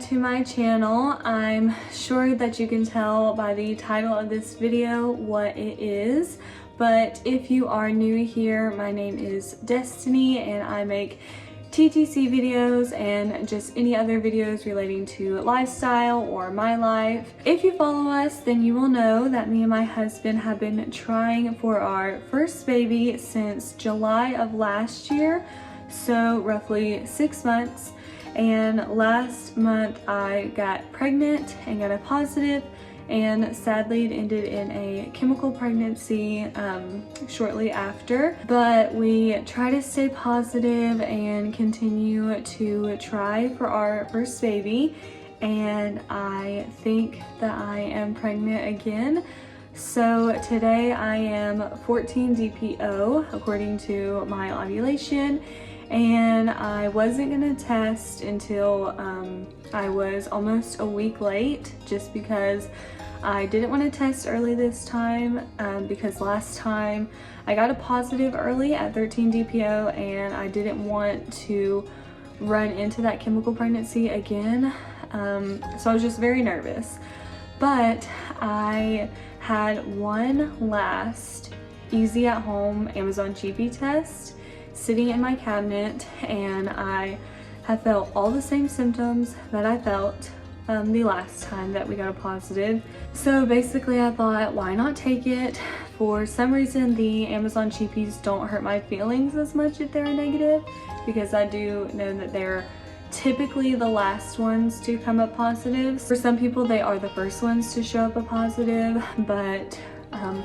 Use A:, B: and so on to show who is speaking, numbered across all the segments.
A: to my channel. I'm sure that you can tell by the title of this video what it is, but if you are new here, my name is Destiny and I make TTC videos and just any other videos relating to lifestyle or my life. If you follow us, then you will know that me and my husband have been trying for our first baby since July of last year, so roughly 6 months. And last month I got pregnant and got a positive, and sadly it ended in a chemical pregnancy shortly after. But we try to stay positive and continue to try for our first baby, and I think that I am pregnant again. So today I am 14 DPO according to my ovulation, and I wasn't gonna test until I was almost a week late, just because I didn't want to test early this time, because last time I got a positive early at 13 DPO and I didn't want to run into that chemical pregnancy again. So I was just very nervous. But I had one last easy at home Amazon GP test sitting in my cabinet, and I have felt all the same symptoms that I felt the last time that we got a positive. So basically I thought, why not take it? For some reason the Amazon GPs don't hurt my feelings as much if they're negative, because I do know that they're typically the last ones to come up positive. For some people they are the first ones to show up a positive, but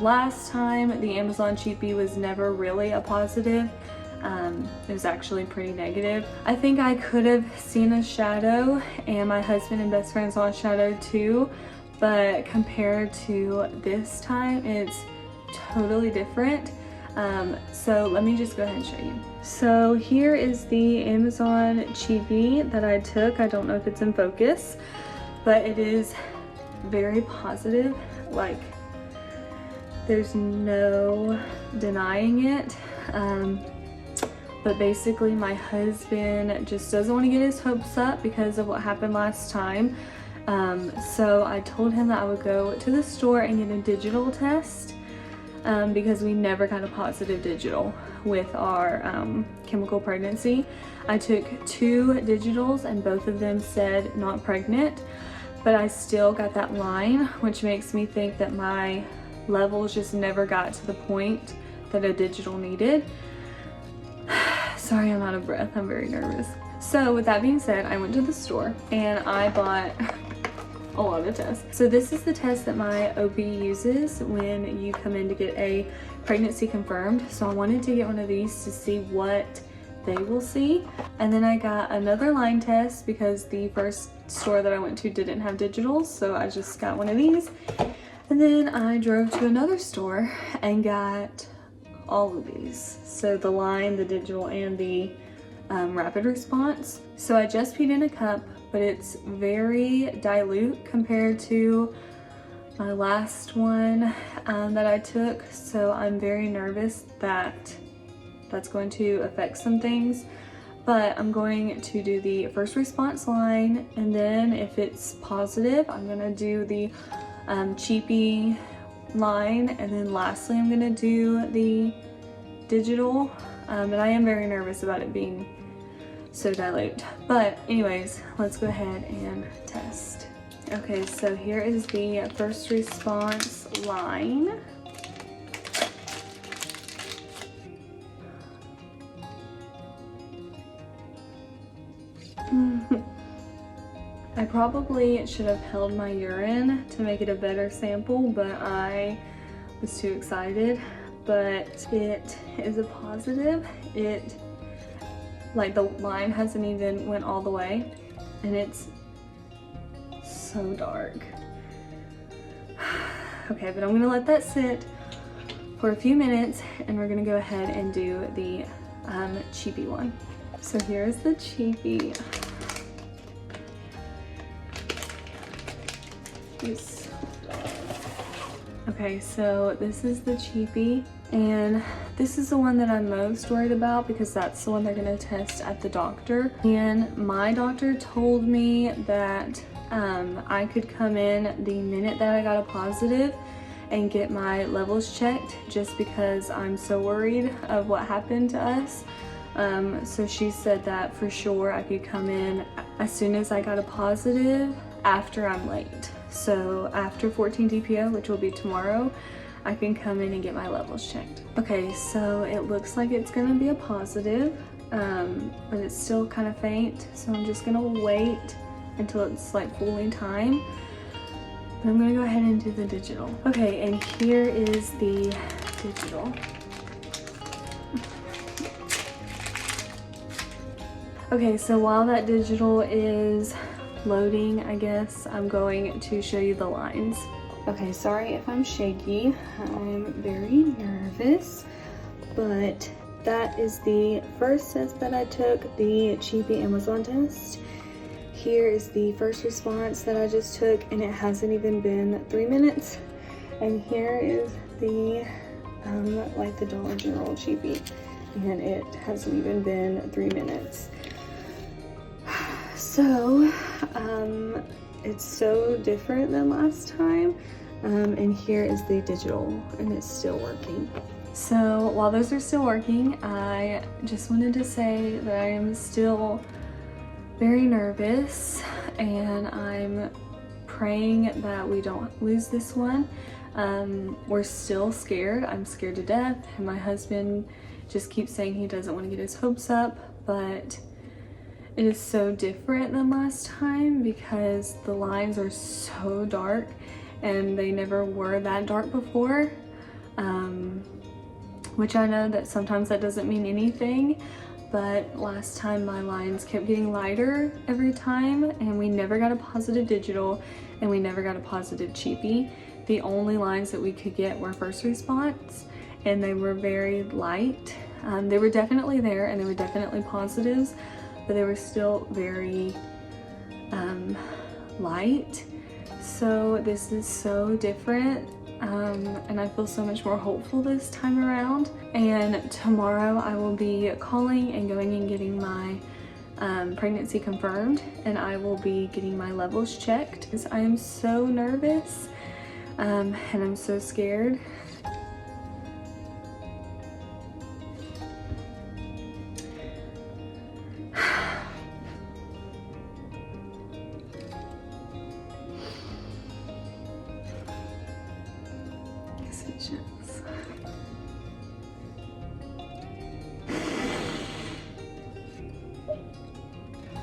A: last time the Amazon GP was never really a positive. It was actually pretty negative. I think I could have seen a shadow, and my husband and best friend saw a shadow too, but compared to this time it's totally different. So let me just go ahead and show you. So here is the Amazon GP that I took. I don't know if it's in focus, but it is very positive. Like, there's no denying it. But basically my husband just doesn't want to get his hopes up because of what happened last time. So I told him that I would go to the store and get a digital test, because we never got a positive digital with our chemical pregnancy. I took 2 digitals and both of them said not pregnant, but I still got that line, which makes me think that my levels just never got to the point that a digital needed. Sorry, I'm out of breath. I'm very nervous. So with that being said, I went to the store and I bought a lot of tests. So this is the test that my OB uses when you come in to get a pregnancy confirmed. So I wanted to get one of these to see what they will see. And then I got another line test because the first store that I went to didn't have digitals. So I just got one of these. And then I drove to another store and got all of these. So the line, the digital, and the rapid response. So I just peed in a cup, but it's very dilute compared to my last one that I took. So I'm very nervous that that's going to affect some things. But I'm going to do the first response line, and then if it's positive, I'm gonna do the cheapy line, and then lastly I'm gonna do the digital. But I am very nervous about it being so dilute. But anyways, let's go ahead and test. Okay, so here is the first response line. I probably should have held my urine to make it a better sample, but I was too excited. But it is a positive. It, like, the line hasn't even went all the way, and it's so dark. Okay, but I'm gonna let that sit for a few minutes, and we're gonna go ahead and do the cheapy one. So here's the cheapy. Okay, so this is the cheapy, and this is the one that I'm most worried about because that's the one they're gonna test at the doctor. And my doctor told me that I could come in the minute that I got a positive and get my levels checked, just because I'm so worried of what happened to us. So she said that for sure I could come in as soon as I got a positive after I'm late. So after 14 DPO, which will be tomorrow, I can come in and get my levels checked. Okay, so it looks like it's gonna be a positive, but it's still kind of faint. So I'm just gonna wait until it's like fully time. But I'm gonna go ahead and do the digital. Okay, and here is the digital. Okay, so while that digital is loading, I guess, I'm going to show you the lines. Okay, sorry if I'm shaky. I'm very nervous, but that is the first test that I took, the cheapy Amazon test. Here is the first response that I just took, and it hasn't even been 3 minutes. And here is the like the Dollar General cheapy, and it hasn't even been 3 minutes. So it's so different than last time. And here is the digital, and it's still working. So while those are still working, I just wanted to say that I am still very nervous, and I'm praying that we don't lose this one. We're still scared. I'm scared to death, and my husband just keeps saying he doesn't want to get his hopes up, but it is so different than last time because the lines are so dark, and they never were that dark before, which I know that sometimes that doesn't mean anything, but last time my lines kept getting lighter every time, and we never got a positive digital, and we never got a positive cheapy. The only lines that we could get were first response, and they were very light. They were definitely there, and they were definitely positives, but they were still very light. So this is so different, and I feel so much more hopeful this time around. And tomorrow I will be calling and going and getting my pregnancy confirmed, and I will be getting my levels checked because I am so nervous, and I'm so scared.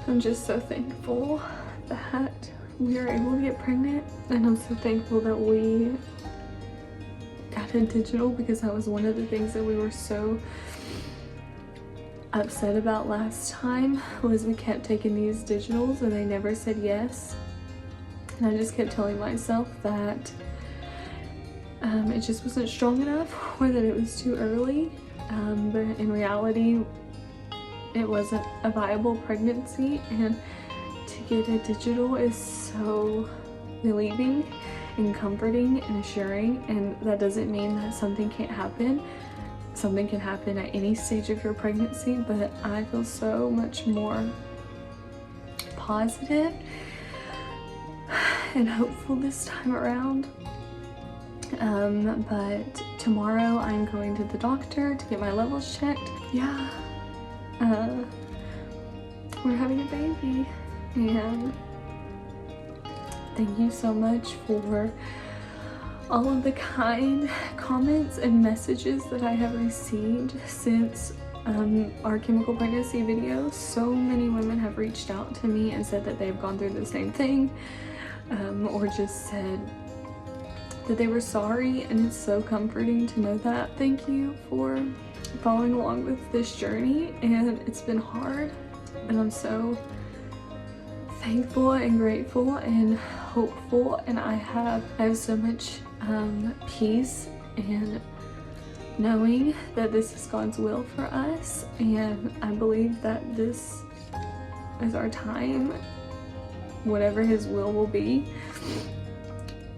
A: I'm just so thankful that we are able to get pregnant, and I'm so thankful that we got a digital, because that was one of the things that we were so upset about last time, was we kept taking these digitals and they never said yes. And I just kept telling myself that it just wasn't strong enough, or that it was too early, but in reality it wasn't a viable pregnancy, and to get a digital is so relieving and comforting and assuring. And that doesn't mean that something can't happen. Something can happen at any stage of your pregnancy, but I feel so much more positive and hopeful this time around. But tomorrow I'm going to the doctor to get my levels checked. Yeah. We're having a baby, and thank you so much for all of the kind comments and messages that I have received since our chemical pregnancy video. So many women have reached out to me and said that they've gone through the same thing, or just said that they were sorry, and it's so comforting to know that. Thank you for following along with this journey, and it's been hard, and I'm so thankful and grateful and hopeful, and I have so much peace and knowing that this is God's will for us, and I believe that this is our time, whatever His will be.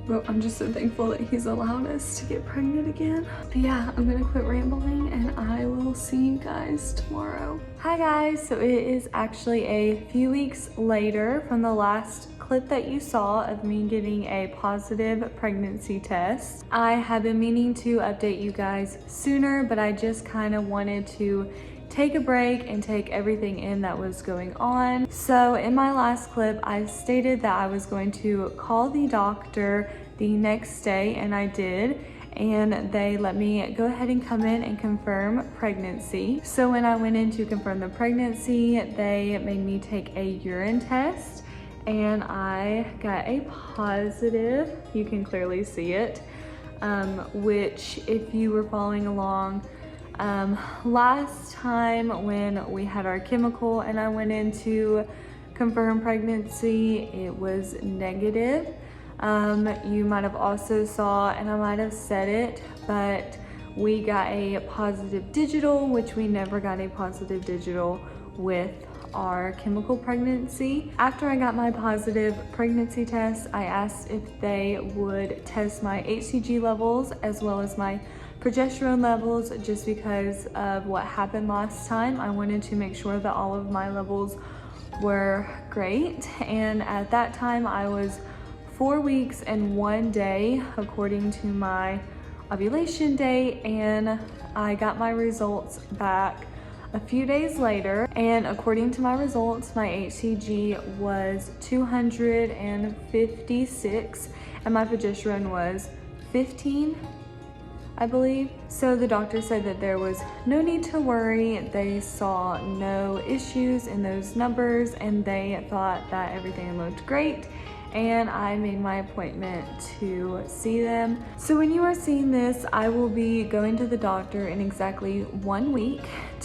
A: But I'm just so thankful that he's allowed us to get pregnant again. But yeah, I'm gonna quit rambling and I will see you guys tomorrow. Hi guys, so it is actually a few weeks later from the last clip that you saw of me getting a positive pregnancy test. I have been meaning to update you guys sooner, but I just kind of wanted to take a break and take everything in that was going on. So in my last clip, I stated that I was going to call the doctor the next day, and I did. And they let me go ahead and come in and confirm pregnancy. So when I went in to confirm the pregnancy, they made me take a urine test and I got a positive. You can clearly see it, which if you were following along, last time when we had our chemical and I went in to confirm pregnancy, it was negative. You might have also saw, and I might have said it, but we got a positive digital, which we never got a positive digital with our chemical pregnancy. After I got my positive pregnancy test, I asked if they would test my HCG levels as well as my progesterone levels, just because of what happened last time. I wanted to make sure that all of my levels were great. And at that time I was 4 weeks and 1 day according to my ovulation date, and I got my results back a few days later, and according to my results, my HCG was 256 and my progesterone was 15, I believe. So the doctor said that there was no need to worry. They saw no issues in those numbers and they thought that everything looked great. And I made my appointment to see them. So when you are seeing this, I will be going to the doctor in exactly 1 week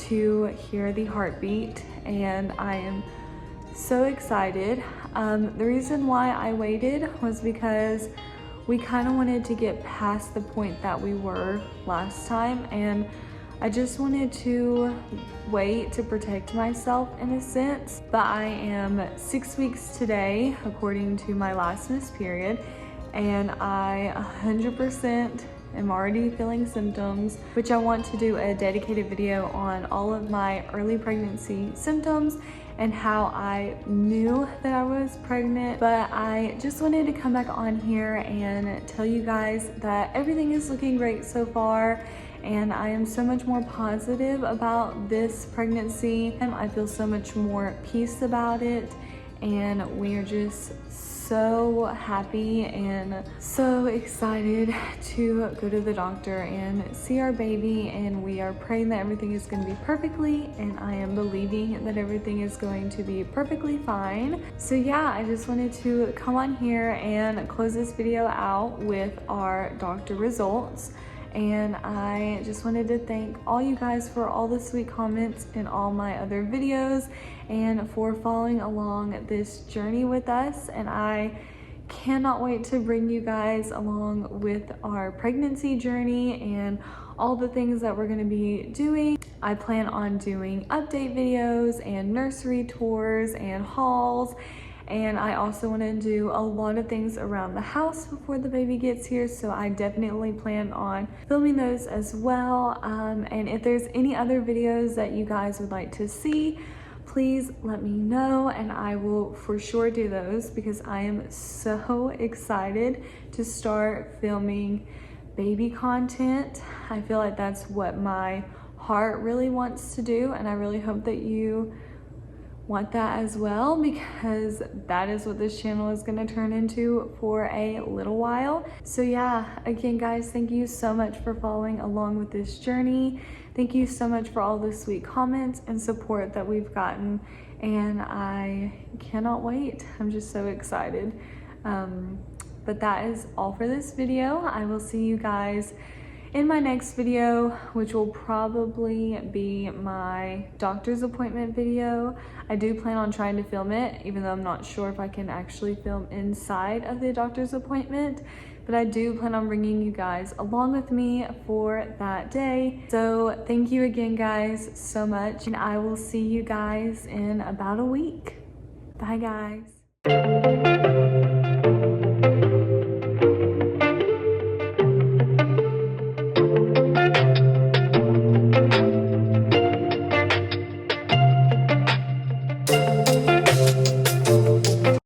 A: to hear the heartbeat, and I am so excited. The reason why I waited was because we kind of wanted to get past the point that we were last time, and I just wanted to wait to protect myself in a sense. But I am 6 weeks today, according to my last missed period, and I 100% am already feeling symptoms, which I want to do a dedicated video on all of my early pregnancy symptoms and how I knew that I was pregnant. But I just wanted to come back on here and tell you guys that everything is looking great so far, and I am so much more positive about this pregnancy, and I feel so much more peace about it, and we are just so happy and so excited to go to the doctor and see our baby, and we are praying that everything is going to be perfectly, and I am believing that everything is going to be perfectly fine. So yeah, I just wanted to come on here and close this video out with our doctor results. And I just wanted to thank all you guys for all the sweet comments in all my other videos and for following along this journey with us. And I cannot wait to bring you guys along with our pregnancy journey and all the things that we're going to be doing. I plan on doing update videos and nursery tours and hauls. And I also want to do a lot of things around the house before the baby gets here, so I definitely plan on filming those as well. And if there's any other videos that you guys would like to see, please let me know and I will for sure do those, because I am so excited to start filming baby content. I feel like that's what my heart really wants to do, and I really hope that you want that as well, because that is what this channel is going to turn into for a little while. So yeah, again guys, thank you so much for following along with this journey. Thank you so much for all the sweet comments and support that we've gotten, and I cannot wait. I'm just so excited. But that is all for this video. I will see you guys in my next video, which will probably be my doctor's appointment video. I do plan on trying to film it, even though I'm not sure if I can actually film inside of the doctor's appointment, but I do plan on bringing you guys along with me for that day. So thank you again guys so much, and I will see you guys in about a week. Bye guys.